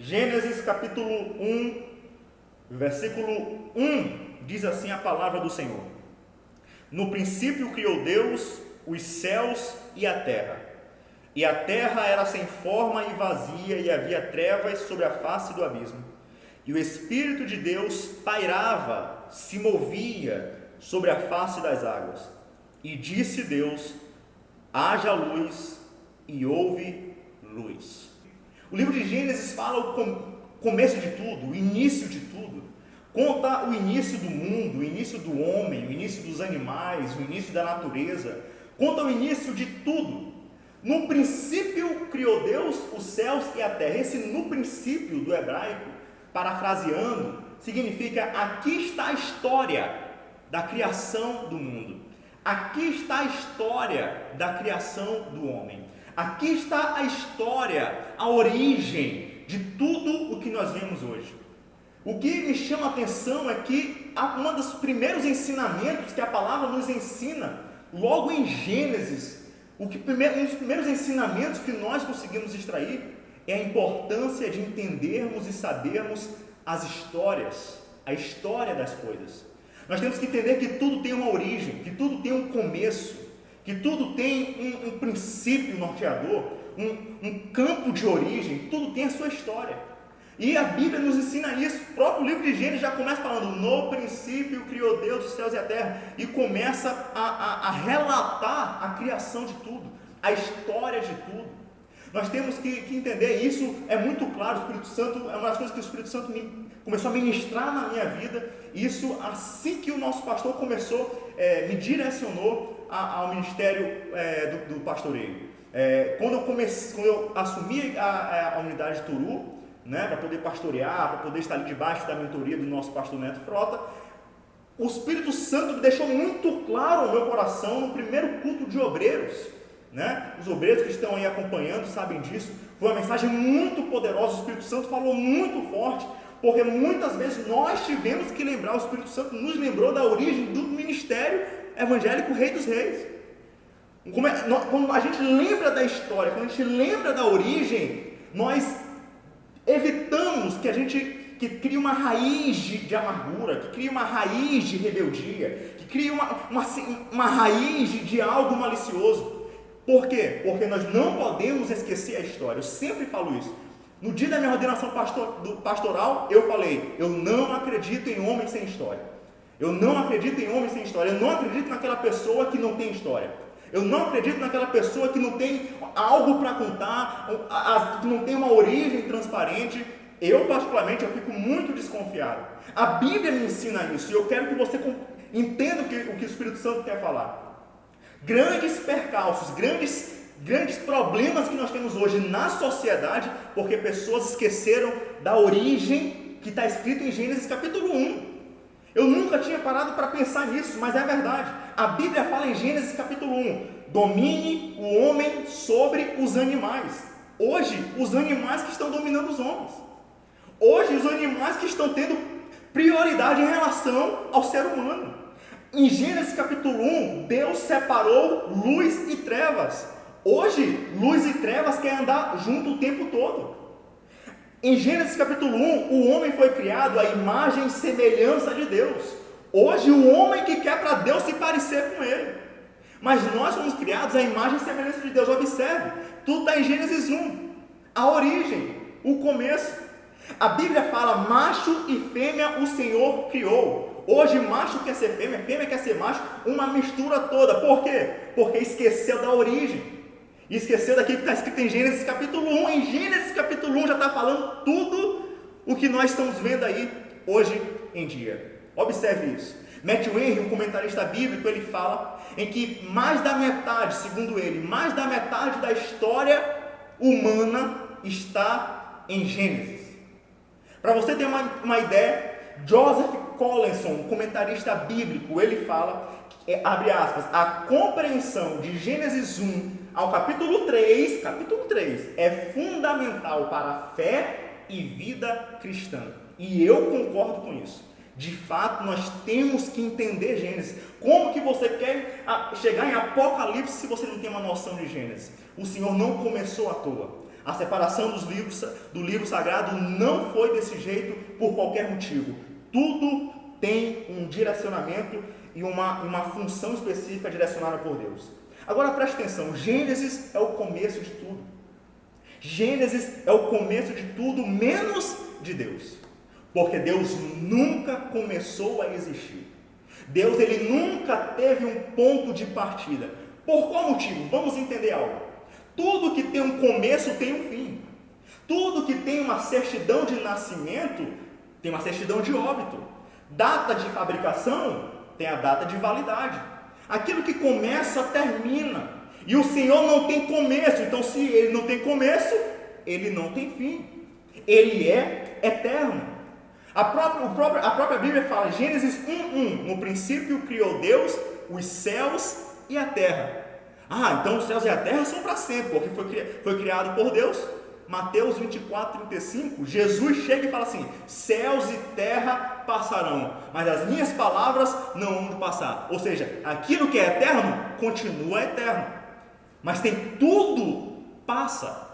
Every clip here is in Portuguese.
Gênesis capítulo 1, versículo 1, diz assim a palavra do Senhor: No princípio criou Deus os céus e a terra era sem forma e vazia, e havia trevas sobre a face do abismo. E o Espírito de Deus pairava, se movia sobre a face das águas. E disse Deus: haja luz, e houve luz. O livro de Gênesis fala o começo de tudo, o início de tudo. Conta o início do mundo, o início do homem, o início dos animais, o início da natureza. Conta o início de tudo. No princípio criou Deus os céus e a terra. Esse no princípio do hebraico, parafraseando, significa: aqui está a história da criação do mundo. Aqui está a história da criação do homem. Aqui está a história, a origem de tudo o que nós vemos hoje. O que me chama a atenção é que um dos primeiros ensinamentos que a palavra nos ensina, logo em Gênesis, um dos primeiros ensinamentos que nós conseguimos extrair é a importância de entendermos e sabermos as histórias, a história das coisas. Nós temos que entender que tudo tem uma origem, que tudo tem um começo, que tudo tem um princípio norteador, um campo de origem, tudo tem a sua história. E a Bíblia nos ensina isso. O próprio livro de Gênesis já começa falando: no princípio criou Deus os céus e a terra, e começa a relatar a criação de tudo, a história de tudo. Nós temos que entender isso, é muito claro. O Espírito Santo é uma das coisas que o Espírito Santo começou a ministrar na minha vida. Isso assim que o nosso pastor começou, me direcionou ao ministério do pastoreio. Quando eu assumi a unidade de Turu, para poder pastorear, para poder estar ali debaixo da mentoria do nosso pastor Neto Frota, o Espírito Santo me deixou muito claro ao meu coração no primeiro culto de obreiros. Os obreiros que estão aí acompanhando sabem disso. Foi uma mensagem muito poderosa. O Espírito Santo falou muito forte, porque muitas vezes nós tivemos que lembrar, o Espírito Santo nos lembrou da origem do ministério evangélico Rei dos Reis. Quando a gente lembra da história, quando a gente lembra da origem, nós evitamos que crie uma raiz de amargura, que crie uma raiz de rebeldia, que crie uma raiz de algo malicioso. Por quê? Porque nós não podemos esquecer a história. Eu sempre falo isso. No dia da minha ordenação pastoral, eu falei: eu não acredito em homem sem história. Eu não acredito em homem sem história. Eu não acredito naquela pessoa que não tem história. Eu não acredito naquela pessoa que não tem algo para contar, que não tem uma origem transparente. Eu, particularmente, eu fico muito desconfiado. A Bíblia me ensina isso, e eu quero que você entenda o que o Espírito Santo quer falar. Grandes percalços, grandes problemas que nós temos hoje na sociedade, porque pessoas esqueceram da origem que está escrito em Gênesis capítulo 1. Eu nunca tinha parado para pensar nisso, mas é verdade. A Bíblia fala em Gênesis capítulo 1: domine o homem sobre os animais. Hoje, os animais que estão dominando os homens. Hoje, os animais que estão tendo prioridade em relação ao ser humano. Em Gênesis capítulo 1, Deus separou luz e trevas. Hoje, luz e trevas querem andar junto o tempo todo. Em Gênesis capítulo 1, o homem foi criado à imagem e semelhança de Deus. Hoje, o homem que quer para Deus se parecer com ele. Mas nós somos criados à imagem e semelhança de Deus. Observe, tudo está em Gênesis 1. A origem, o começo. A Bíblia fala: macho e fêmea o Senhor criou. Hoje macho quer ser fêmea quer ser macho, uma mistura toda. Por quê? Porque esqueceu da origem. Esqueceu daquilo que está escrito em Gênesis capítulo 1. Em Gênesis capítulo 1 já está falando tudo o que nós estamos vendo aí hoje em dia. Observe isso. Matthew Henry, um comentarista bíblico, ele fala em que mais da metade, segundo ele, mais da metade da história humana está em Gênesis. Para você ter uma ideia, Joseph Collinson, um comentarista bíblico, ele fala, abre aspas, a compreensão de Gênesis 1 ao capítulo 3 é fundamental para a fé e vida cristã. E eu concordo com isso. De fato, nós temos que entender Gênesis. Como que você quer chegar em Apocalipse se você não tem uma noção de Gênesis? O Senhor não começou à toa. A separação do livro sagrado não foi desse jeito por qualquer motivo. Tudo tem um direcionamento e uma função específica direcionada por Deus. Agora preste atenção, Gênesis é o começo de tudo. Gênesis é o começo de tudo, menos de Deus. Porque Deus nunca começou a existir. Deus, ele nunca teve um ponto de partida. Por qual motivo? Vamos entender algo. Tudo que tem um começo tem um fim. Tudo que tem uma certidão de nascimento tem uma certidão de óbito. Data de fabricação tem a data de validade. Aquilo que começa, termina. E o Senhor não tem começo. Então, se Ele não tem começo, Ele não tem fim. Ele é eterno. A própria Bíblia fala, Gênesis 1:1, no princípio criou Deus os céus e a terra. Então os céus e a terra são para sempre, porque foi criado por Deus. Mateus 24:35, Jesus chega e fala assim, céus e terra passarão, mas as minhas palavras não vão passar. Ou seja, aquilo que é eterno, continua eterno. Mas tem tudo passa.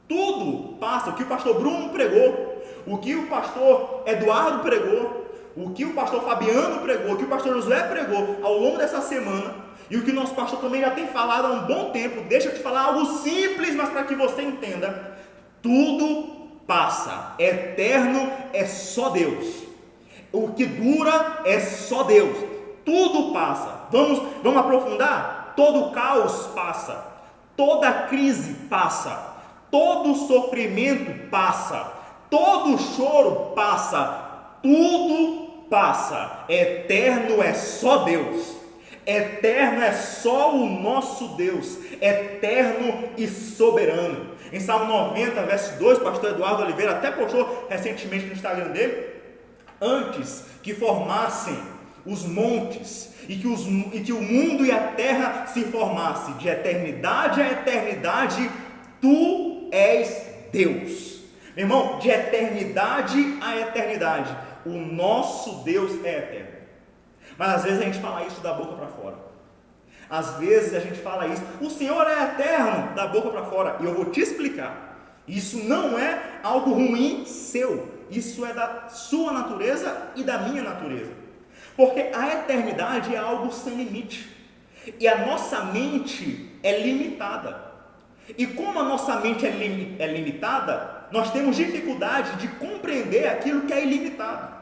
Tudo passa. O que o pastor Bruno pregou, o que o pastor Eduardo pregou, o que o pastor Fabiano pregou, o que o pastor Josué pregou ao longo dessa semana, e o que o nosso pastor também já tem falado há um bom tempo. Deixa eu te falar algo simples, mas para que você entenda. Tudo passa. Eterno é só Deus. O que dura é só Deus. Tudo passa. Vamos aprofundar? Todo caos passa. Toda crise passa. Todo sofrimento passa. Todo choro passa. Tudo passa. Eterno é só Deus. Eterno é só o nosso Deus. Eterno e soberano. Em Salmo 90, verso 2, o pastor Eduardo Oliveira até postou recentemente no Instagram dele: antes que formassem os montes e que o mundo e a terra se formassem, de eternidade a eternidade, tu és Deus. Meu irmão, de eternidade a eternidade, o nosso Deus é eterno. Mas às vezes a gente fala isso da boca para fora. Às vezes a gente fala isso, o Senhor é eterno, da boca para fora. E eu vou te explicar. Isso não é algo ruim seu. Isso é da sua natureza e da minha natureza. Porque a eternidade é algo sem limite. E a nossa mente é limitada. E como a nossa mente é limitada, nós temos dificuldade de compreender aquilo que é ilimitado.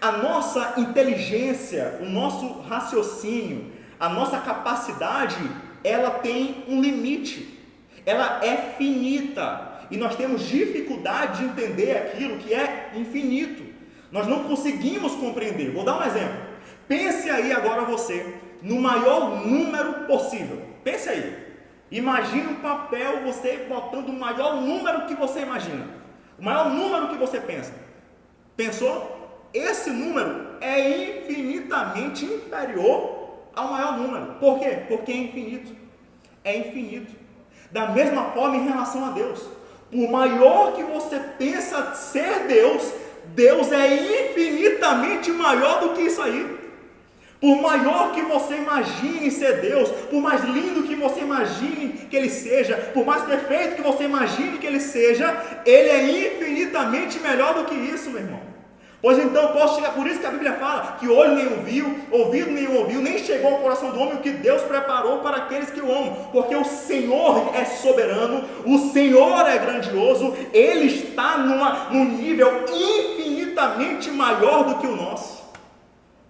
A nossa inteligência, o nosso raciocínio, a nossa capacidade, ela tem um limite, ela é finita, e nós temos dificuldade de entender aquilo que é infinito. Nós não conseguimos compreender. Vou dar um exemplo. Pense aí agora você, no maior número possível. Pense aí. Imagine um papel, você botando o maior número que você imagina. O maior número que você pensa. Pensou? Esse número é infinitamente inferior ao maior número. Por quê? Porque é infinito. É infinito. Da mesma forma em relação a Deus. Por maior que você pensa ser Deus, Deus é infinitamente maior do que isso aí. Por maior que você imagine ser Deus, por mais lindo que você imagine que Ele seja, por mais perfeito que você imagine que Ele seja, Ele é infinitamente melhor do que isso, meu irmão. Pois então, posso chegar, por isso que a Bíblia fala que olho nenhum viu, ouvido nenhum ouviu, nem chegou ao coração do homem o que Deus preparou para aqueles que o amam, porque o Senhor é soberano, o Senhor é grandioso, Ele está num nível infinitamente maior do que o nosso.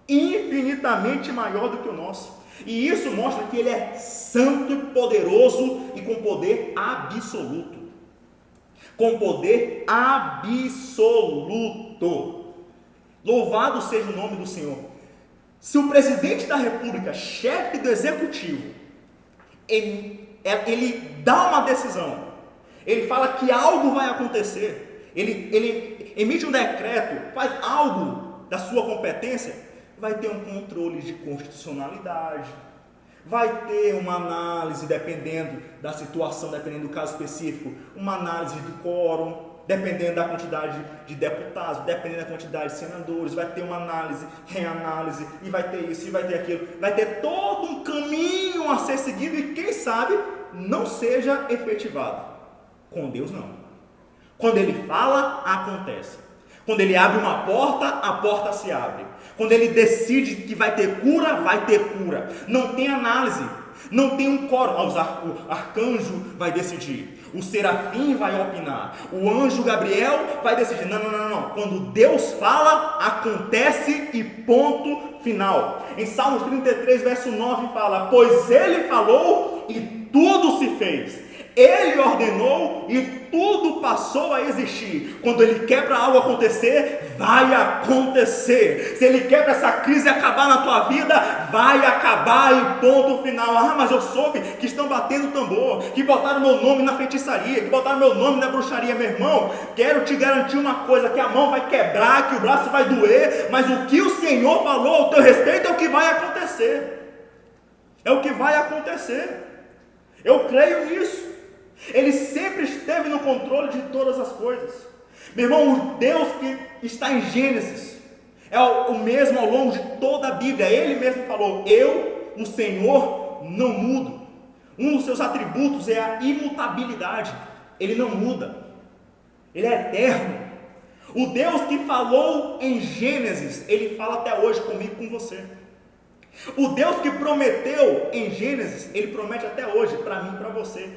Infinitamente maior do que o nosso. E isso mostra que Ele é santo, poderoso e com poder absoluto. Com poder absoluto. Louvado seja o nome do Senhor. Se o presidente da República, chefe do executivo, ele dá uma decisão, ele fala que algo vai acontecer, ele emite um decreto, faz algo da sua competência, vai ter um controle de constitucionalidade, vai ter uma análise, dependendo da situação, dependendo do caso específico, uma análise do quórum, dependendo da quantidade de deputados, dependendo da quantidade de senadores, vai ter uma análise, reanálise, e vai ter isso, e vai ter aquilo, vai ter todo um caminho a ser seguido, e quem sabe não seja efetivado. Com Deus não. Quando Ele fala, acontece. Quando Ele abre uma porta, a porta se abre. Quando Ele decide que vai ter cura, vai ter cura. Não tem análise, não tem um quórum. O arcanjo vai decidir, o serafim vai opinar, o anjo Gabriel vai decidir. Não. Quando Deus fala, acontece e ponto final. Em Salmos 33, verso 9 fala: pois Ele falou e tudo se fez. Ele ordenou e tudo passou a existir. Quando Ele quer para algo acontecer, vai acontecer. Se Ele quer para essa crise acabar na tua vida, vai acabar e ponto final. Ah, mas eu soube que estão batendo tambor, que botaram meu nome na feitiçaria, que botaram meu nome na bruxaria. Meu irmão, quero te garantir uma coisa, que a mão vai quebrar, que o braço vai doer, mas o que o Senhor falou ao teu respeito é o que vai acontecer. É o que vai acontecer. Eu creio nisso. Ele sempre esteve no controle de todas as coisas. Meu irmão, o Deus que está em Gênesis é o mesmo ao longo de toda a Bíblia. Ele mesmo falou: eu, o Senhor, não mudo. Um dos seus atributos é a imutabilidade. Ele não muda. Ele é eterno. O Deus que falou em Gênesis, Ele fala até hoje comigo e com você. O Deus que prometeu em Gênesis, Ele promete até hoje para mim e para você.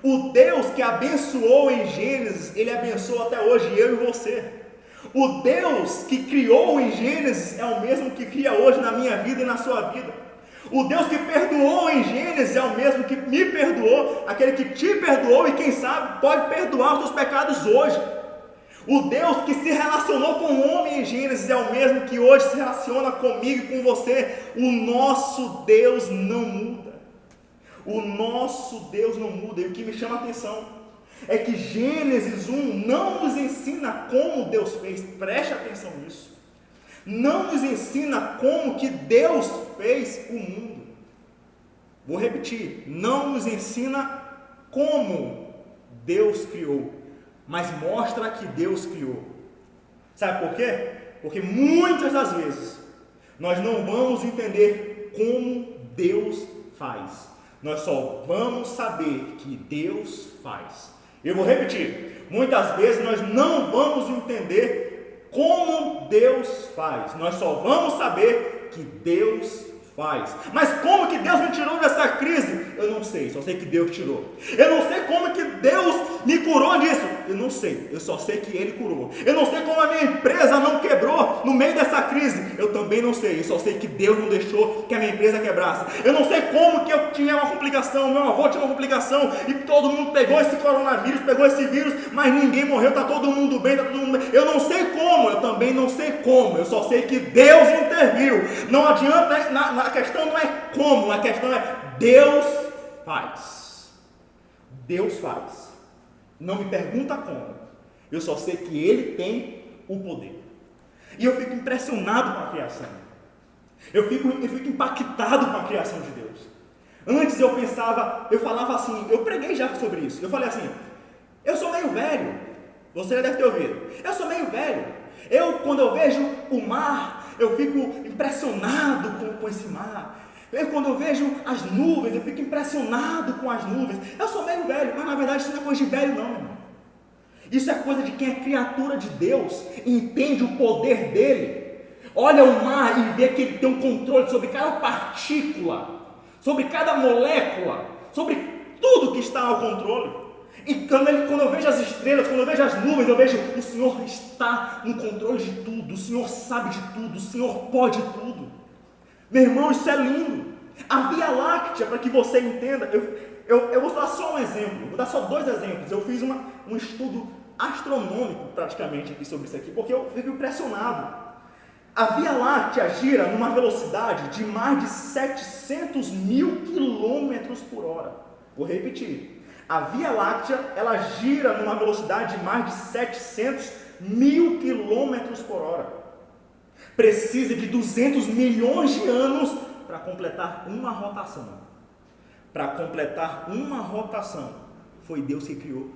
O Deus que abençoou em Gênesis, Ele abençoa até hoje eu e você. O Deus que criou em Gênesis é o mesmo que cria hoje na minha vida e na sua vida. O Deus que perdoou em Gênesis é o mesmo que me perdoou, aquele que te perdoou e quem sabe pode perdoar os seus pecados hoje. O Deus que se relacionou com o homem em Gênesis é o mesmo que hoje se relaciona comigo e com você. O nosso Deus não muda. O nosso Deus não muda. E o que me chama a atenção é que Gênesis 1 não nos ensina como Deus fez. Preste atenção nisso. Não nos ensina como que Deus fez o mundo. Vou repetir. Não nos ensina como Deus criou, mas mostra que Deus criou. Sabe por quê? Porque muitas das vezes nós não vamos entender como Deus faz. Nós só vamos saber que Deus faz. Eu vou repetir. Muitas vezes nós não vamos entender como Deus faz. Nós só vamos saber que Deus faz. Mas como que Deus me tirou dessa crise? Eu não sei, só sei que Deus tirou. Eu não sei como que Deus me curou disso. Eu não sei, eu só sei que Ele curou. Eu não sei como a minha empresa não quebrou no meio dessa crise. Eu também não sei, eu só sei que Deus não deixou que a minha empresa quebrasse. Eu não sei como que eu tinha uma complicação, meu avô tinha uma complicação e todo mundo pegou esse coronavírus, pegou esse vírus, mas ninguém morreu, está todo mundo bem, está todo mundo bem. Eu não sei como, eu também não sei como, eu só sei que Deus interviu. Não adianta, a questão não é como, a questão é Deus faz. Deus faz. Não me pergunta como. Eu só sei que Ele tem o poder. E eu fico impressionado com a criação. Eu fico impactado com a criação de Deus. Antes eu falava assim, eu preguei já sobre isso. Eu falei assim, eu sou meio velho. Você já deve ter ouvido. Eu sou meio velho. Quando eu vejo o mar, eu fico impressionado com esse mar. Quando eu vejo as nuvens, eu fico impressionado com as nuvens. Eu sou meio velho, mas na verdade isso não é coisa de velho não, irmão. Isso é coisa de quem é criatura de Deus, entende o poder dele. Olha o mar e vê que ele tem um controle sobre cada partícula, sobre cada molécula, sobre tudo que está ao controle. E quando eu vejo as estrelas, quando eu vejo as nuvens, eu vejo o Senhor está no controle de tudo, o Senhor sabe de tudo, o Senhor pode tudo. Meu irmão, isso é lindo. A Via Láctea, para que você entenda, eu vou dar só um exemplo, vou dar só 2 exemplos. Eu fiz um estudo astronômico praticamente aqui sobre isso aqui, porque eu fico impressionado. A Via Láctea gira numa velocidade de mais de 700 mil quilômetros por hora. Vou repetir. A Via Láctea, ela gira numa velocidade de mais de 700 mil quilômetros por hora. Precisa de 200 milhões de anos para completar uma rotação. Para completar uma rotação, foi Deus que criou.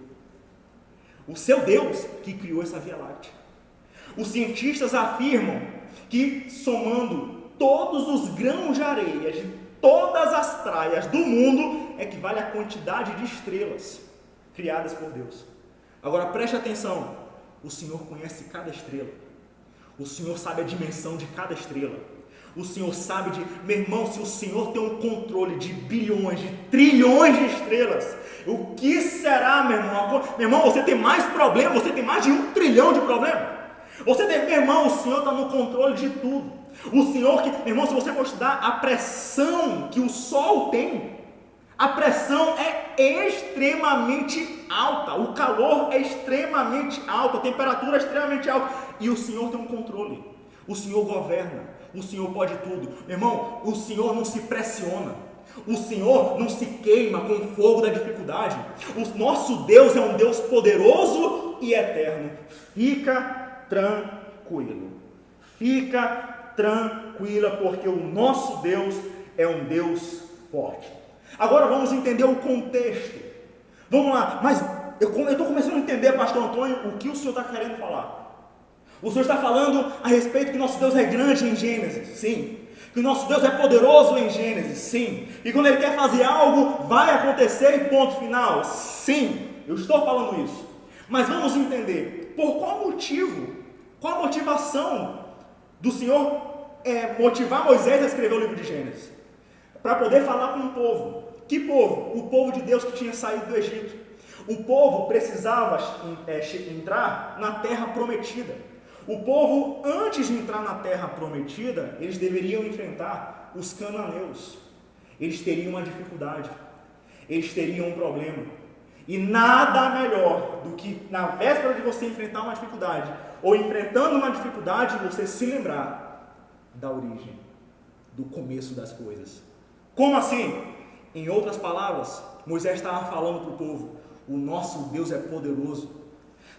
O seu Deus que criou essa Via Láctea. Os cientistas afirmam que, somando todos os grãos de areia de todas as praias do mundo, equivale à quantidade de estrelas. criadas por Deus. Agora preste atenção, o Senhor conhece cada estrela, o Senhor sabe a dimensão de cada estrela, o Senhor sabe meu irmão, se o Senhor tem um controle de bilhões, de trilhões de estrelas, o que será, meu irmão? Meu irmão, você tem mais problema, você tem mais de 1 trilhão de problemas. Meu irmão, o Senhor está no controle de tudo. O Senhor meu irmão, se você for estudar a pressão que o Sol tem, a pressão é extremamente alta, o calor é extremamente alto, a temperatura é extremamente alta, e o Senhor tem um controle, o Senhor governa, o Senhor pode tudo. Meu irmão, o Senhor não se pressiona, o Senhor não se queima com o fogo da dificuldade. O nosso Deus é um Deus poderoso e eterno. Fica tranquilo, fica tranquila, porque o nosso Deus é um Deus forte. Agora vamos entender o contexto. Vamos lá, mas eu estou começando a entender, pastor Antônio, o que o Senhor está querendo falar. O Senhor está falando a respeito que nosso Deus é grande em Gênesis, sim. Que o nosso Deus é poderoso em Gênesis, sim. E quando Ele quer fazer algo, vai acontecer e ponto final, sim. Eu estou falando isso. Mas vamos entender, por qual motivo, qual a motivação do Senhor motivar Moisés a escrever o livro de Gênesis? Para poder falar com o povo. Que povo? O povo de Deus que tinha saído do Egito. O povo precisava entrar na terra prometida. O povo, antes de entrar na terra prometida, eles deveriam enfrentar os cananeus. Eles teriam uma dificuldade, eles teriam um problema. E nada melhor do que na véspera de você enfrentar uma dificuldade, ou enfrentando uma dificuldade, você se lembrar da origem, do começo das coisas. Como assim? Em outras palavras, Moisés estava falando para o povo: o nosso Deus é poderoso.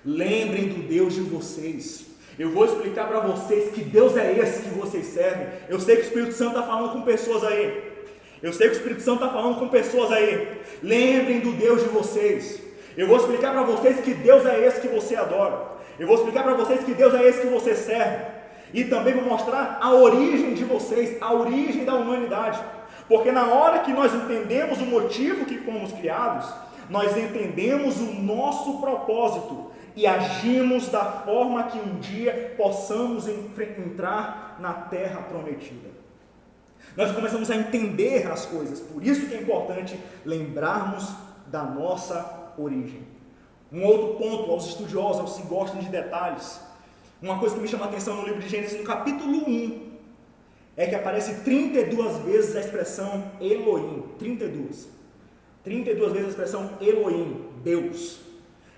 Lembrem do Deus de vocês. Eu vou explicar para vocês que Deus é esse que vocês servem. Eu sei que o Espírito Santo está falando com pessoas aí. Lembrem do Deus de vocês. Eu vou explicar para vocês que Deus é esse que você adora. Eu vou explicar para vocês que Deus é esse que você serve. E também vou mostrar a origem de vocês, a origem da humanidade. Porque na hora que nós entendemos o motivo que fomos criados, nós entendemos o nosso propósito e agimos da forma que um dia possamos entrar na terra prometida. Nós começamos a entender as coisas, por isso que é importante lembrarmos da nossa origem. Um outro ponto, aos estudiosos, aos que gostam de detalhes, uma coisa que me chama a atenção no livro de Gênesis, no capítulo 1, é que aparece 32 vezes a expressão Elohim, 32 vezes a expressão Elohim, Deus.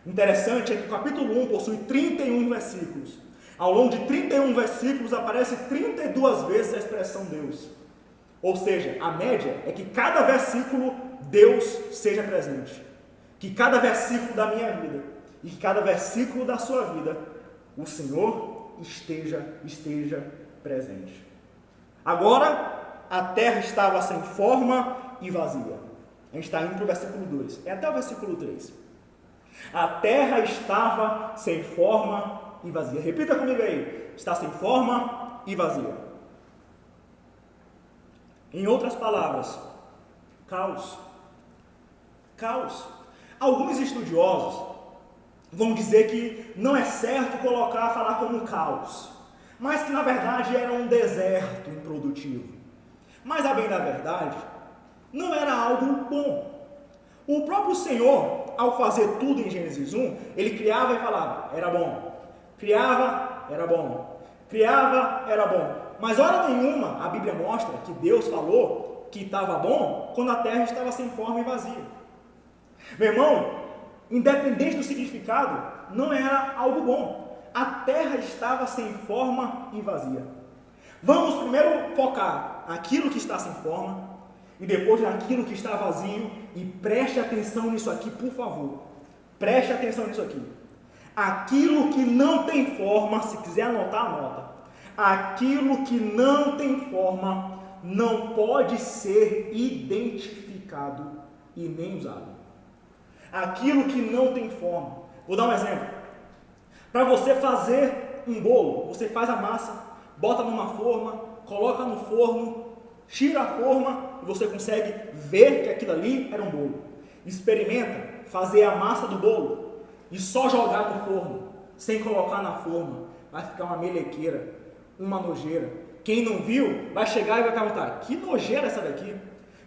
Interessante é que o capítulo 1 possui 31 versículos. Ao longo de 31 versículos aparece 32 vezes a expressão Deus. Ou seja, a média é que cada versículo Deus seja presente. Que cada versículo da minha vida e que cada versículo da sua vida, o Senhor esteja presente. Agora, a terra estava sem forma e vazia. A gente está indo para o versículo 2. É até o versículo 3. A terra estava sem forma e vazia. Repita comigo aí. Está sem forma e vazia. Em outras palavras, caos. Caos. Alguns estudiosos vão dizer que não é certo falar como caos, mas que na verdade era um deserto improdutivo. Mas a bem da verdade, não era algo bom. O próprio Senhor, ao fazer tudo em Gênesis 1, Ele criava e falava, era bom. Criava, era bom. Criava, era bom. Mas hora nenhuma a Bíblia mostra que Deus falou que estava bom quando a terra estava sem forma e vazia. Meu irmão, independente do significado, não era algo bom. A terra estava sem forma e vazia. Vamos primeiro focar naquilo que está sem forma e depois naquilo que está vazio, e preste atenção nisso aqui, por favor. Preste atenção nisso aqui. Aquilo que não tem forma, se quiser anotar, anota. Aquilo que não tem forma não pode ser identificado e nem usado. Aquilo que não tem forma. Vou dar um exemplo. Para você fazer um bolo, você faz a massa, bota numa forma, coloca no forno, tira a forma e você consegue ver que aquilo ali era um bolo. Experimenta, fazer a massa do bolo e só jogar no forno, sem colocar na forma, vai ficar uma melequeira, uma nojeira. Quem não viu, vai chegar e vai perguntar, que nojeira essa daqui?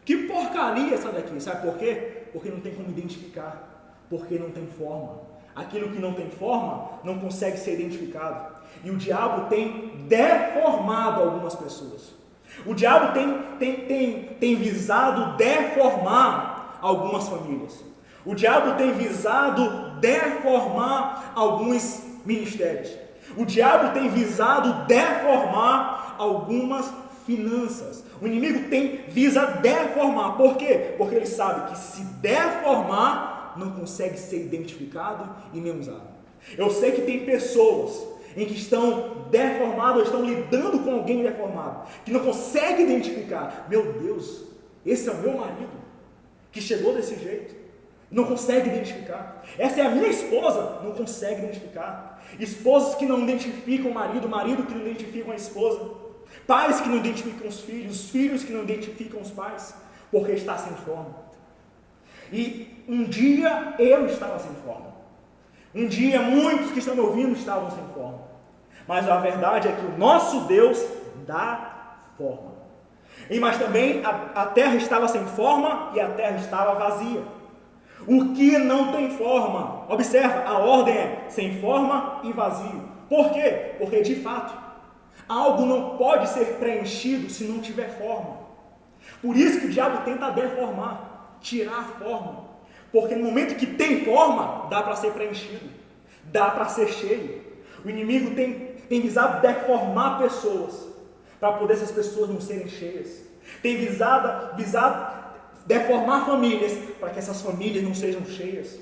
Que porcaria essa daqui? Sabe por quê? Porque não tem como identificar, porque não tem forma. Aquilo que não tem forma, não consegue ser identificado. E o diabo tem deformado algumas pessoas. O diabo tem visado deformar algumas famílias. O diabo tem visado deformar alguns ministérios. O diabo tem visado deformar algumas finanças. O inimigo visa deformar. Por quê? Porque ele sabe que se deformar, não consegue ser identificado e nem usado. Eu sei que tem pessoas em que estão deformados, ou estão lidando com alguém deformado, que não consegue identificar. Meu Deus, esse é o meu marido, que chegou desse jeito. Não consegue identificar. Essa é a minha esposa, não consegue identificar. Esposas que não identificam o marido que não identificam a esposa. Pais que não identificam os filhos que não identificam os pais, porque está sem forma. E um dia eu estava sem forma. Um dia muitos que estão me ouvindo estavam sem forma. Mas a verdade é que o nosso Deus dá forma. Mas também a terra estava sem forma e a terra estava vazia. O que não tem forma, observa, a ordem é sem forma e vazio. Por quê? Porque de fato, algo não pode ser preenchido se não tiver forma. Por isso que o diabo tenta deformar, tirar a forma. Porque no momento que tem forma, dá para ser preenchido, dá para ser cheio. O inimigo tem visado deformar pessoas, para poder essas pessoas não serem cheias. Tem visado deformar famílias, para que essas famílias não sejam cheias.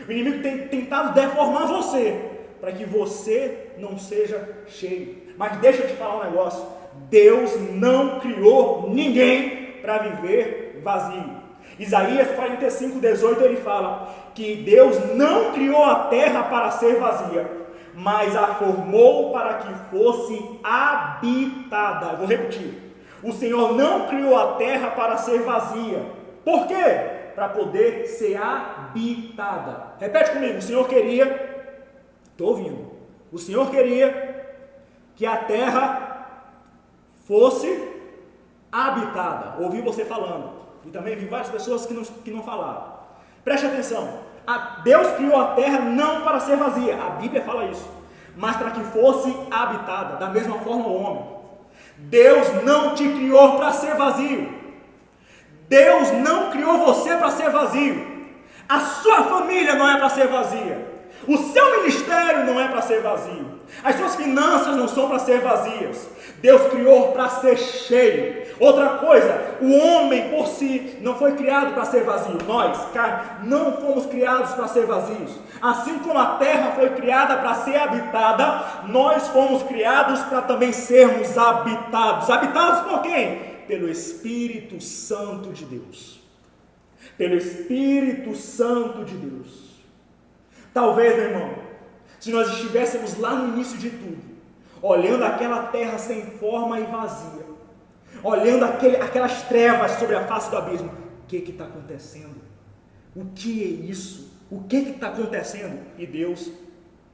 O inimigo tem tentado deformar você, para que você não seja cheio. Mas deixa eu te falar um negócio: Deus não criou ninguém para viver vazio. Isaías 45:18 ele fala que Deus não criou a terra para ser vazia, mas a formou para que fosse habitada. Eu vou repetir: o Senhor não criou a terra para ser vazia. Por quê? Para poder ser habitada. Repete comigo: o Senhor queria, estou ouvindo, o Senhor queria que a terra fosse habitada. Ouvi você falando, e também vi várias pessoas que não falaram. Preste atenção: Deus criou a terra não para ser vazia, a Bíblia fala isso, mas para que fosse habitada. Da mesma forma o homem. Deus não te criou para ser vazio. Deus não criou você para ser vazio. A sua família não é para ser vazia. O seu ministério não é para ser vazio. As suas finanças não são para ser vazias. Deus criou para ser cheio. Outra coisa, o homem por si não foi criado para ser vazio. Nós, carne, não fomos criados para ser vazios. Assim como a terra foi criada para ser habitada, nós fomos criados para também sermos habitados. Habitados por quem? Pelo Espírito Santo de Deus. Pelo Espírito Santo de Deus. Talvez, meu irmão, se nós estivéssemos lá no início de tudo, olhando aquela terra sem forma e vazia, olhando aquelas trevas sobre a face do abismo, o que está acontecendo? O que é isso? O que está acontecendo? E Deus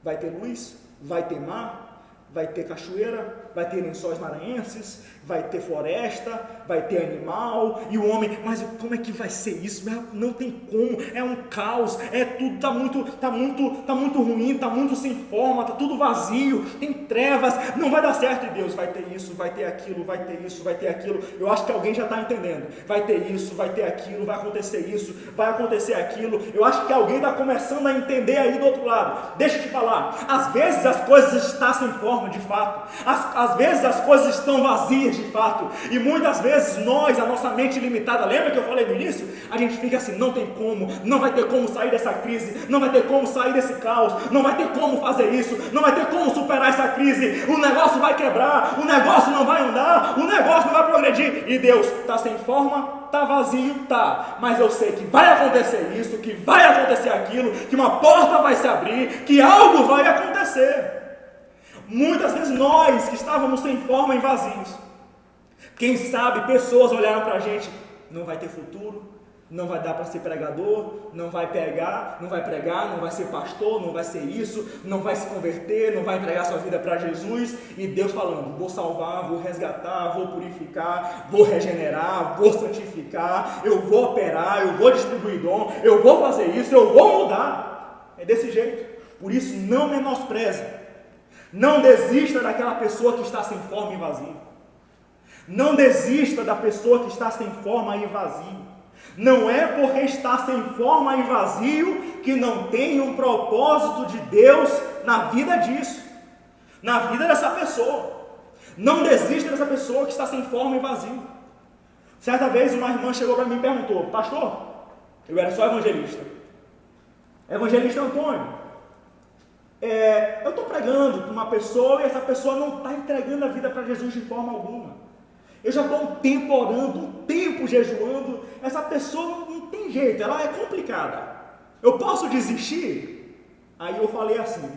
vai ter luz, vai ter mar, vai ter cachoeira, vai ter lençóis maranhenses, vai ter floresta, vai ter animal, e o homem, mas como é que vai ser isso? Não tem como, é um caos, tudo tá muito ruim, tá muito sem forma, tá tudo vazio, tem trevas, não vai dar certo. E Deus vai ter isso, vai ter aquilo, vai ter isso, vai ter aquilo. Eu acho que alguém já está entendendo. Vai ter isso, vai ter aquilo, vai acontecer isso, vai acontecer aquilo. Eu acho que alguém está começando a entender aí do outro lado. Deixa eu te falar, às vezes as coisas estão sem forma de fato, às vezes as coisas estão vazias de fato, e muitas vezes nós, a nossa mente limitada, lembra que eu falei no início? A gente fica assim, não tem como, não vai ter como sair dessa crise, não vai ter como sair desse caos, não vai ter como fazer isso, não vai ter como superar essa crise, o negócio vai quebrar, o negócio não vai andar, o negócio não vai progredir. E Deus está sem forma, está vazio, tá, mas eu sei que vai acontecer isso, que vai acontecer aquilo, que uma porta vai se abrir, que algo vai acontecer. Muitas vezes nós que estávamos sem forma e vazios, quem sabe pessoas olharam para a gente, não vai ter futuro, Não vai dar para ser pregador, não vai pregar, não vai ser pastor, não vai ser isso, não vai se converter, não vai entregar sua vida para Jesus. E Deus falando, vou salvar, vou resgatar, vou purificar, vou regenerar, vou santificar, eu vou operar, eu vou distribuir dom, eu vou fazer isso, eu vou mudar. É desse jeito. Por isso, não menospreze. Não desista daquela pessoa que está sem forma e vazio. Não desista da pessoa que está sem forma e vazio. Não é porque está sem forma e vazio que não tem um propósito de Deus na vida disso, na vida dessa pessoa. Não desista dessa pessoa que está sem forma e vazio. Certa vez uma irmã chegou para mim e perguntou, pastor, eu era só evangelista. Evangelista Antônio, eu estou pregando para uma pessoa e essa pessoa não está entregando a vida para Jesus de forma alguma. Eu já estou um tempo orando, um tempo jejuando, essa pessoa não tem jeito, ela é complicada. Eu posso desistir? Aí eu falei assim,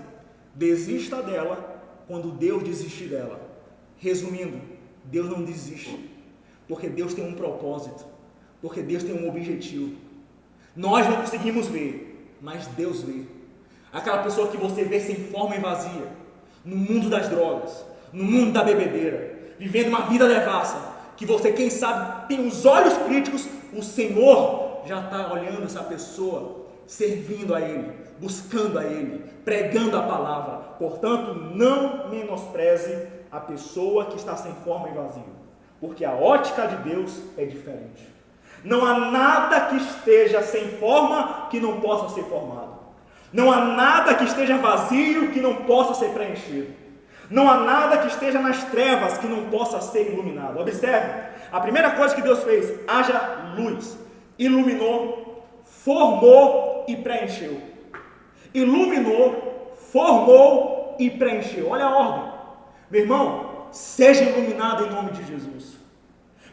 desista dela quando Deus desistir dela. Resumindo, Deus não desiste, porque Deus tem um propósito, porque Deus tem um objetivo. Nós não conseguimos ver, mas Deus vê. Aquela pessoa que você vê sem forma e vazia, no mundo das drogas, no mundo da bebedeira, vivendo uma vida devassa, que você, quem sabe, tem os olhos críticos, o Senhor já está olhando essa pessoa, servindo a Ele, buscando a Ele, pregando a palavra. Portanto, não menospreze a pessoa que está sem forma e vazio, porque a ótica de Deus é diferente. Não há nada que esteja sem forma que não possa ser formado. Não há nada que esteja vazio que não possa ser preenchido. Não há nada que esteja nas trevas que não possa ser iluminado. Observe, a primeira coisa que Deus fez, haja luz, iluminou, formou e preencheu. Iluminou, formou e preencheu. Olha a ordem. Meu irmão, seja iluminado em nome de Jesus.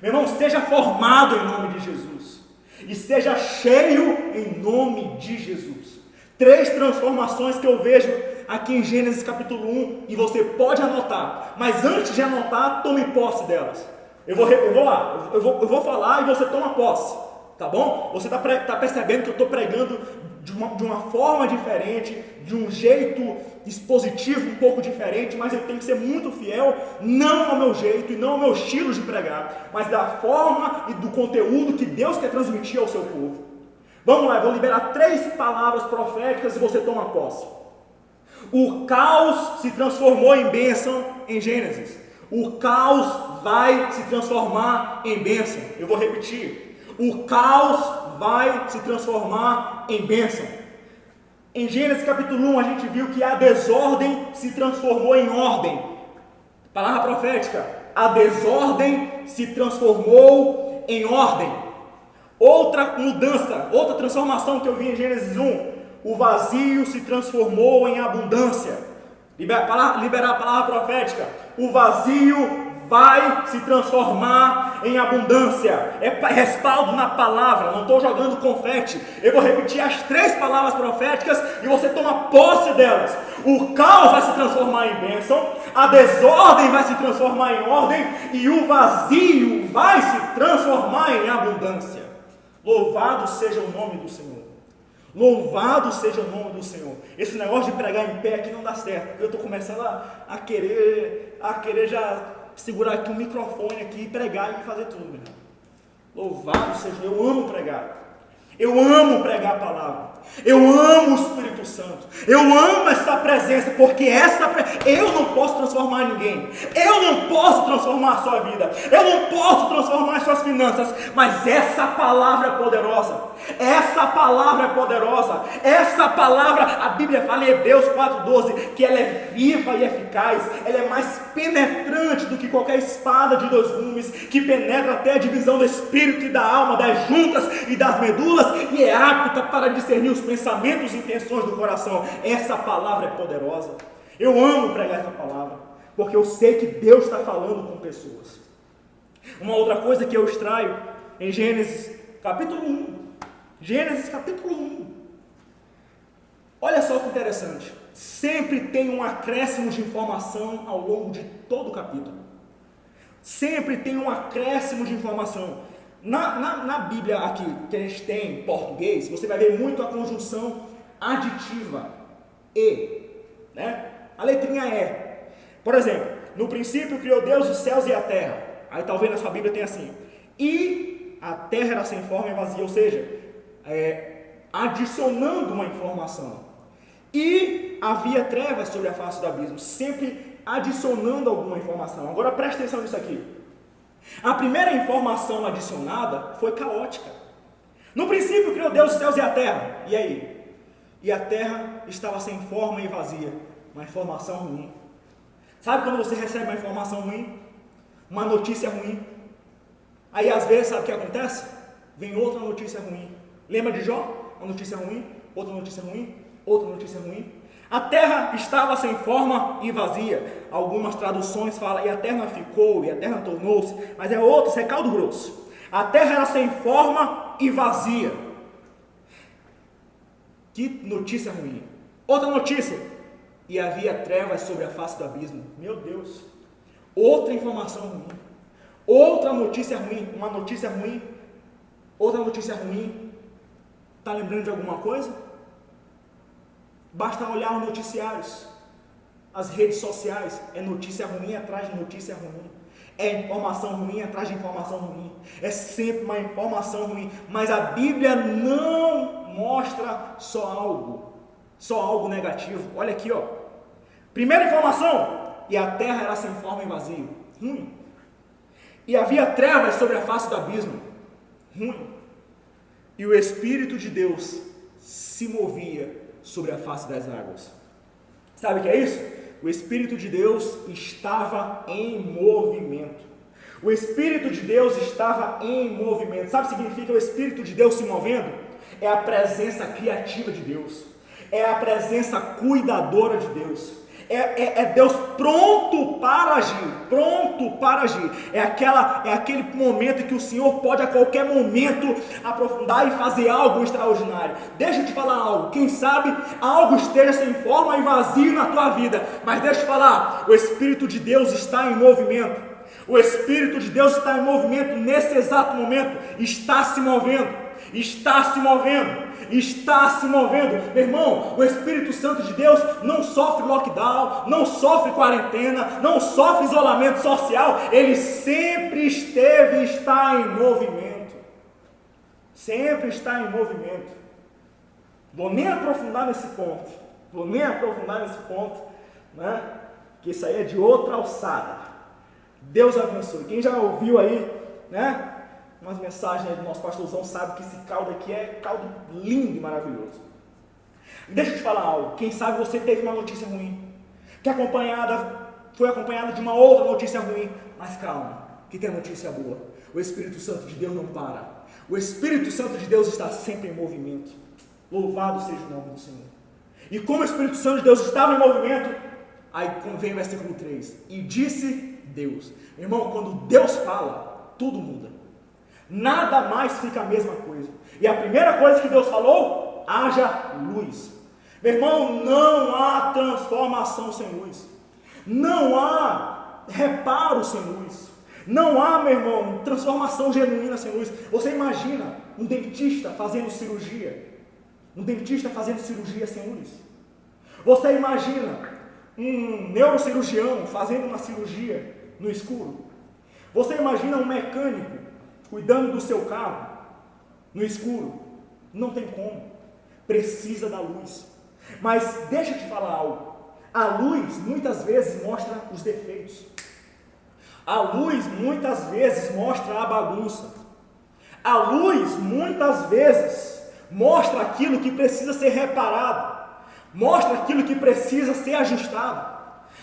Meu irmão, seja formado em nome de Jesus. E seja cheio em nome de Jesus. 3 transformações que eu vejo aqui em Gênesis capítulo 1, e você pode anotar, mas antes de anotar, tome posse delas. Eu vou falar e você toma posse, tá bom? Você está percebendo que eu estou pregando de uma forma diferente, de um jeito expositivo um pouco diferente, mas eu tenho que ser muito fiel, não ao meu jeito e não ao meu estilo de pregar, mas da forma e do conteúdo que Deus quer transmitir ao seu povo. Vamos lá, eu vou liberar 3 palavras proféticas e você toma posse. O caos se transformou em bênção em Gênesis. O caos vai se transformar em bênção. Eu vou repetir. O caos vai se transformar em bênção. Em Gênesis capítulo 1 a gente viu que a desordem se transformou em ordem. Palavra profética. A desordem se transformou em ordem. Outra mudança, outra transformação que eu vi em Gênesis 1. O vazio se transformou em abundância. Liberar a palavra profética. O vazio vai se transformar em abundância. É respaldo na palavra. Não estou jogando confete. Eu vou repetir as 3 palavras proféticas e você toma posse delas. O caos vai se transformar em bênção. A desordem vai se transformar em ordem. E o vazio vai se transformar em abundância. Louvado seja o nome do Senhor. Louvado seja o nome do Senhor. Esse negócio de pregar em pé aqui não dá certo, porque eu estou começando a querer já segurar aqui um microfone aqui e pregar e fazer tudo, meu irmão. Louvado seja, eu amo pregar. Eu amo pregar a palavra. Eu amo o Espírito Santo. Eu amo essa presença, porque eu não posso transformar ninguém. Eu não posso transformar a sua vida. Eu não posso transformar as suas finanças. Mas essa palavra é poderosa. Essa palavra é poderosa. Essa palavra, a Bíblia fala em Hebreus 4:12, que ela é viva e eficaz. Ela é mais penetrante do que qualquer espada de 2 gumes, que penetra até a divisão do espírito e da alma, das juntas e das medulas, e é apta para discernir os pensamentos e intenções do coração. Essa palavra é poderosa. Eu amo pregar essa palavra, porque eu sei que Deus está falando com pessoas. Uma outra coisa que eu extraio em Gênesis capítulo 1. Gênesis capítulo 1. Olha só que interessante. Sempre tem um acréscimo de informação ao longo de todo o capítulo. Sempre tem um acréscimo de informação. Na Bíblia aqui, que a gente tem em português, você vai ver muito a conjunção aditiva, e, né? A letrinha E. Por exemplo, no princípio criou Deus os céus e a terra. Aí talvez na sua Bíblia tenha assim, e a terra era sem forma e vazia, ou seja, adicionando uma informação. E havia trevas sobre a face do abismo, sempre adicionando alguma informação. Agora preste atenção nisso aqui. A primeira informação adicionada foi caótica. No princípio criou Deus os céus e a terra. E aí? E a terra estava sem forma e vazia. Uma informação ruim. Sabe quando você recebe uma informação ruim? Uma notícia ruim. Aí às vezes, sabe o que acontece? Vem outra notícia ruim. Lembra de Jó? Uma notícia ruim, outra notícia ruim, outra notícia ruim. A terra estava sem forma e vazia. Algumas traduções falam, e a terra ficou, e a terra tornou-se, mas é outro, isso é caldo grosso. A terra era sem forma e vazia. Que notícia ruim. Outra notícia, e havia trevas sobre a face do abismo. Meu Deus, outra informação ruim. Outra notícia ruim, uma notícia ruim, outra notícia ruim. Está lembrando de alguma coisa? Basta olhar os noticiários, as redes sociais, é notícia ruim atrás de notícia ruim, é informação ruim atrás de informação ruim, é sempre uma informação ruim, mas a Bíblia não mostra só algo negativo. Olha aqui, ó. Primeira informação, e a terra era sem forma e vazio, ruim. E havia trevas sobre a face do abismo, ruim. E o Espírito de Deus se movia sobre a face das águas. Sabe o que é isso? O Espírito de Deus estava em movimento. O Espírito de Deus estava em movimento. Sabe o que significa o Espírito de Deus se movendo? É a presença criativa de Deus. É a presença cuidadora de Deus. É Deus pronto para agir, é aquele momento em que o Senhor pode a qualquer momento aprofundar e fazer algo extraordinário. Deixa eu te falar algo, quem sabe algo esteja sem forma e vazio na tua vida, mas deixa eu te falar, o Espírito de Deus está em movimento. O Espírito de Deus está em movimento nesse exato momento, está se movendo. Meu irmão, o Espírito Santo de Deus não sofre lockdown, não sofre quarentena, não sofre isolamento social, ele sempre esteve e está em movimento. Sempre está em movimento. Vou nem aprofundar nesse ponto, né? Que isso aí é de outra alçada. Deus abençoe. Quem já ouviu aí, né? Umas mensagens aí do nosso pastorzão sabe que esse caldo aqui é caldo lindo e maravilhoso. Deixa eu te falar algo. Quem sabe você teve uma notícia ruim, que foi acompanhada de uma outra notícia ruim, mas calma, que tem notícia boa. O Espírito Santo de Deus não para. O Espírito Santo de Deus está sempre em movimento. Louvado seja o nome do Senhor. E como o Espírito Santo de Deus estava em movimento, aí vem o versículo 3. E disse Deus. Irmão, quando Deus fala, tudo muda. Nada mais fica a mesma coisa. E a primeira coisa que Deus falou, haja luz. Meu irmão, não há transformação sem luz. Não há reparo sem luz. Não há, meu irmão, transformação genuína sem luz. Você imagina um dentista fazendo cirurgia? Um dentista fazendo cirurgia sem luz? Você imagina um neurocirurgião fazendo uma cirurgia no escuro? Você imagina um mecânico cuidando do seu carro no escuro? Não tem como. Precisa da luz. Mas deixa eu te falar algo. A luz muitas vezes mostra os defeitos. A luz muitas vezes mostra a bagunça. A luz muitas vezes mostra aquilo que precisa ser reparado. Mostra aquilo que precisa ser ajustado.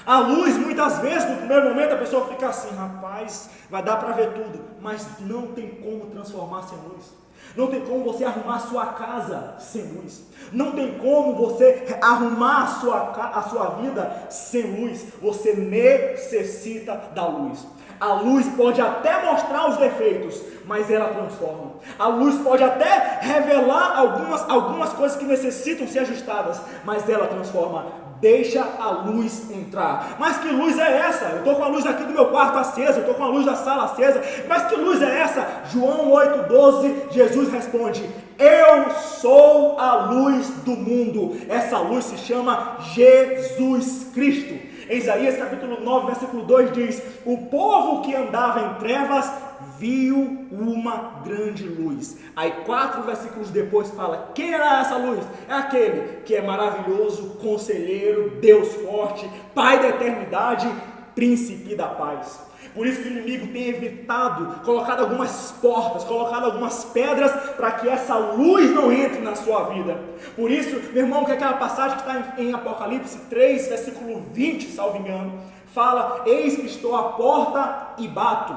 A luz, muitas vezes, no primeiro momento, a pessoa fica assim, rapaz, vai dar para ver tudo, mas não tem como transformar sem luz. Não tem como você arrumar a sua casa sem luz. Não tem como você arrumar a sua vida sem luz. Você necessita da luz. A luz pode até mostrar os defeitos, mas ela transforma. A luz pode até revelar algumas coisas que necessitam ser ajustadas, mas ela transforma. deixa a luz entrar. Mas que luz é essa? Eu estou com a luz aqui do meu quarto acesa, eu estou com a luz da sala acesa, mas que luz é essa? João 8,12, Jesus responde: eu sou a luz do mundo. Essa luz se chama Jesus Cristo. Em Isaías capítulo 9, versículo 2 diz: o povo que andava em trevas viu uma grande luz. Aí 4 versículos depois fala: quem era essa luz? É aquele que é maravilhoso, conselheiro, Deus forte, Pai da eternidade, príncipe da paz. Por isso que o inimigo tem evitado, colocado algumas portas, colocado algumas pedras para que essa luz não entre na sua vida. Por isso, meu irmão, que aquela passagem que está em Apocalipse 3, versículo 20, salvo engano, fala: eis que estou à porta e bato.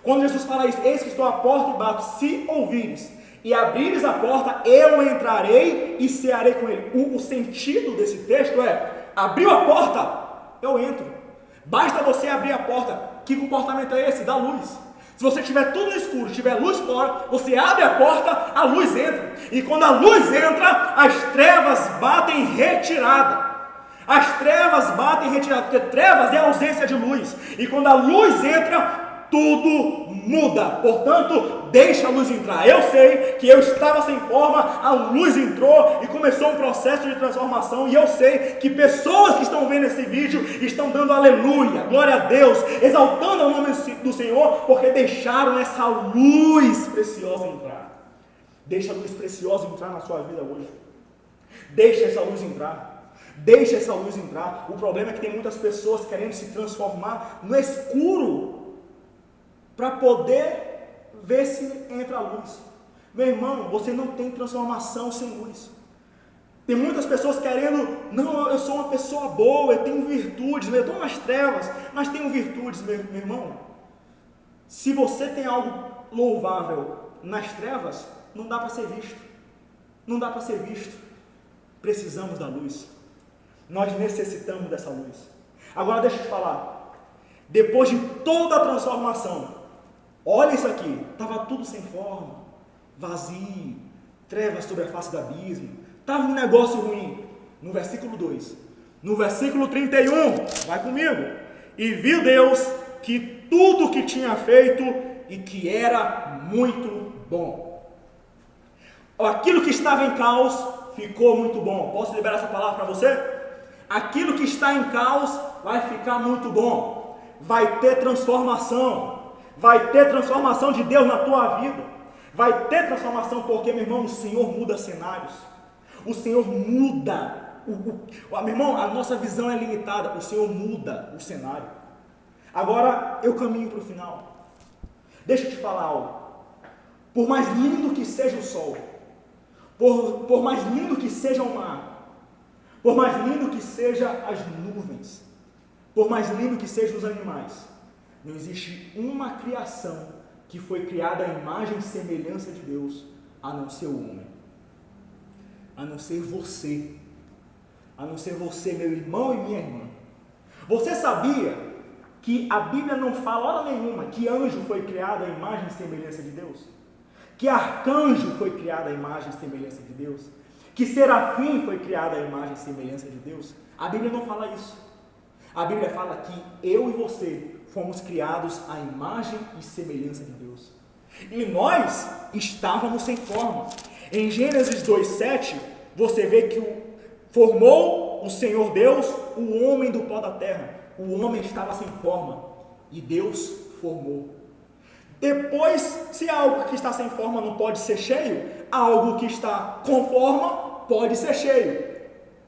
Quando Jesus fala isso: eis que estou à porta e bato, se ouvires e abrires a porta, eu entrarei e cearei com ele. O sentido desse texto é: abriu a porta, eu entro. Basta você abrir a porta. Que comportamento é esse? Da luz. Se você tiver tudo no escuro, tiver luz fora, você abre a porta, a luz entra. E quando a luz entra, as trevas batem em retirada. As trevas batem em retirada, porque trevas é a ausência de luz. E quando a luz entra, tudo muda. Portanto, deixa a luz entrar. Eu sei que eu estava sem forma, a luz entrou e começou um processo de transformação. E eu sei que pessoas que estão vendo esse vídeo estão dando aleluia, glória a Deus, exaltando o nome do Senhor, porque deixaram essa luz preciosa entrar. Deixa a luz preciosa entrar na sua vida hoje. Deixa essa luz entrar. Deixa essa luz entrar. O problema é que tem muitas pessoas querendo se transformar no escuro para poder ver se entra a luz. Meu irmão, você não tem transformação sem luz. Tem muitas pessoas querendo: não, eu sou uma pessoa boa, eu tenho virtudes, eu estou nas trevas, mas tenho virtudes. Meu irmão, se você tem algo louvável nas trevas, não dá para ser visto. Não dá para ser visto. Precisamos da luz. Nós necessitamos dessa luz. Agora deixa eu te falar. Depois de toda a transformação, olha isso aqui, estava tudo sem forma, vazio, trevas sobre a face do abismo, estava um negócio ruim. No versículo 2, no versículo 31, vai comigo: e viu Deus que tudo que tinha feito e que era muito bom. Aquilo que estava em caos ficou muito bom. Posso liberar essa palavra para você? Aquilo que está em caos vai ficar muito bom. Vai ter transformação. Vai ter transformação de Deus na tua vida. Vai ter transformação porque, meu irmão, o Senhor muda cenários. O Senhor muda. Meu irmão, a nossa visão é limitada. O Senhor muda o cenário. Agora eu caminho para o final. Deixa eu te falar algo. Por mais lindo que seja o sol, por mais lindo que seja o mar, por mais lindo que sejam as nuvens, por mais lindo que sejam os animais, não existe uma criação que foi criada à imagem e semelhança de Deus, a não ser o homem, a não ser você, meu irmão e minha irmã. Você sabia que a Bíblia não fala hora nenhuma que anjo foi criado à imagem e semelhança de Deus? Que arcanjo foi criado à imagem e semelhança de Deus? Que serafim foi criado à imagem e semelhança de Deus? A Bíblia não fala isso. A Bíblia fala que eu e você fomos criados à imagem e semelhança de Deus. E nós estávamos sem forma. Em Gênesis 2:7, você vê que formou o Senhor Deus o homem do pó da terra. O homem estava sem forma e Deus formou. Depois, se algo que está sem forma não pode ser cheio, algo que está com forma pode ser cheio.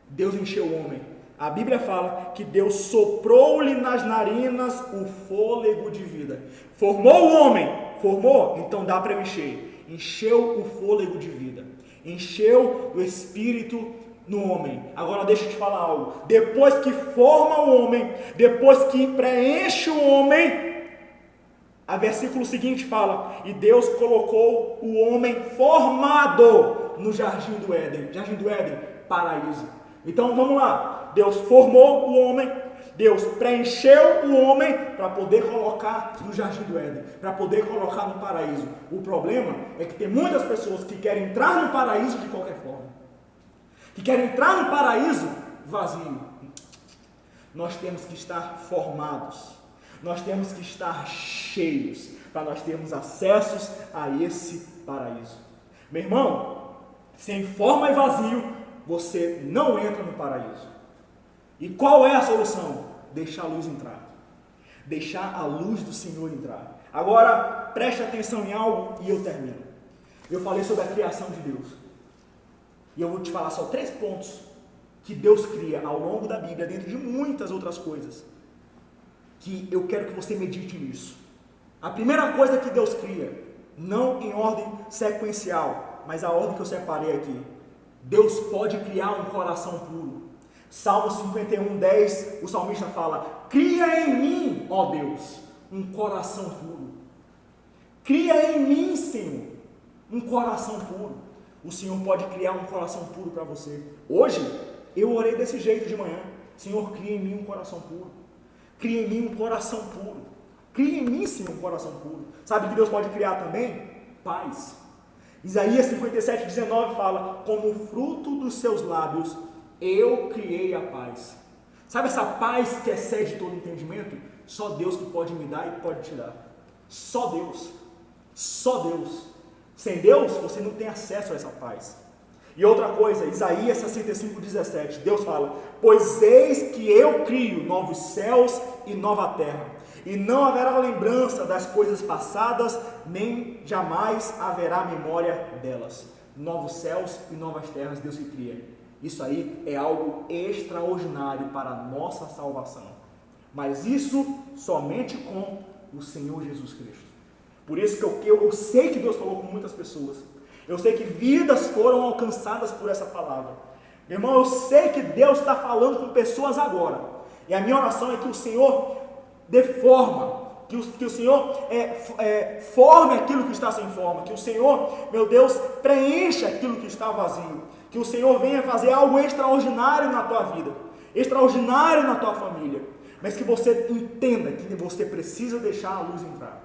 Deus encheu o homem. A Bíblia fala que Deus soprou-lhe nas narinas o fôlego de vida. Formou o homem? Formou? Então dá para eu encher. Encheu o fôlego de vida. Encheu o Espírito no homem. Agora deixa eu te falar algo. Depois que forma o homem, depois que preenche o homem, a versículo seguinte fala: e Deus colocou o homem formado no jardim do Éden. Jardim do Éden, paraíso. Então vamos lá. Deus formou o homem, Deus preencheu o homem para poder colocar no jardim do Éden, para poder colocar no paraíso. O problema é que tem muitas pessoas que querem entrar no paraíso de qualquer forma, que querem entrar no paraíso vazio. nós temos que estar formados, nós temos que estar cheios, para nós termos acessos a esse paraíso. Meu irmão, sem forma e vazio, você não entra no paraíso. E qual é a solução? Deixar a luz entrar. Deixar a luz do Senhor entrar. Agora, preste atenção em algo e eu termino. Eu falei sobre a criação de Deus. E eu vou te falar só 3 pontos que Deus cria ao longo da Bíblia, dentro de muitas outras coisas, que eu quero que você medite nisso. A primeira coisa que Deus cria, não em ordem sequencial, mas a ordem que eu separei aqui. Deus pode criar um coração puro. Salmo 51:10, o salmista fala: cria em mim, ó Deus, um coração puro. Cria em mim, Senhor, um coração puro. O Senhor pode criar um coração puro para você. Hoje, eu orei desse jeito de manhã: Senhor, cria em mim um coração puro. Cria em mim um coração puro. Cria em mim, Senhor, um coração puro. Sabe que Deus pode criar também? Paz. Isaías 57:19 fala: como fruto dos seus lábios, eu criei a paz. Sabe essa paz que excede todo entendimento? Só Deus que pode me dar e pode te dar. Só Deus. Só Deus. Sem Deus, você não tem acesso a essa paz. E outra coisa, Isaías 65:17, Deus fala: pois eis que eu crio novos céus e nova terra, e não haverá lembrança das coisas passadas, nem jamais haverá memória delas. Novos céus e novas terras Deus que cria. Isso aí é algo extraordinário para a nossa salvação. Mas isso somente com o Senhor Jesus Cristo. Por isso que eu sei que Deus falou com muitas pessoas. Eu sei que vidas foram alcançadas por essa palavra. Meu irmão, eu sei que Deus está falando com pessoas agora. E a minha oração é que o Senhor dê forma, que o Senhor forme aquilo que está sem forma, que o Senhor, meu Deus, preencha aquilo que está vazio, que o Senhor venha fazer algo extraordinário na tua vida, extraordinário na tua família, mas que você entenda que você precisa deixar a luz entrar.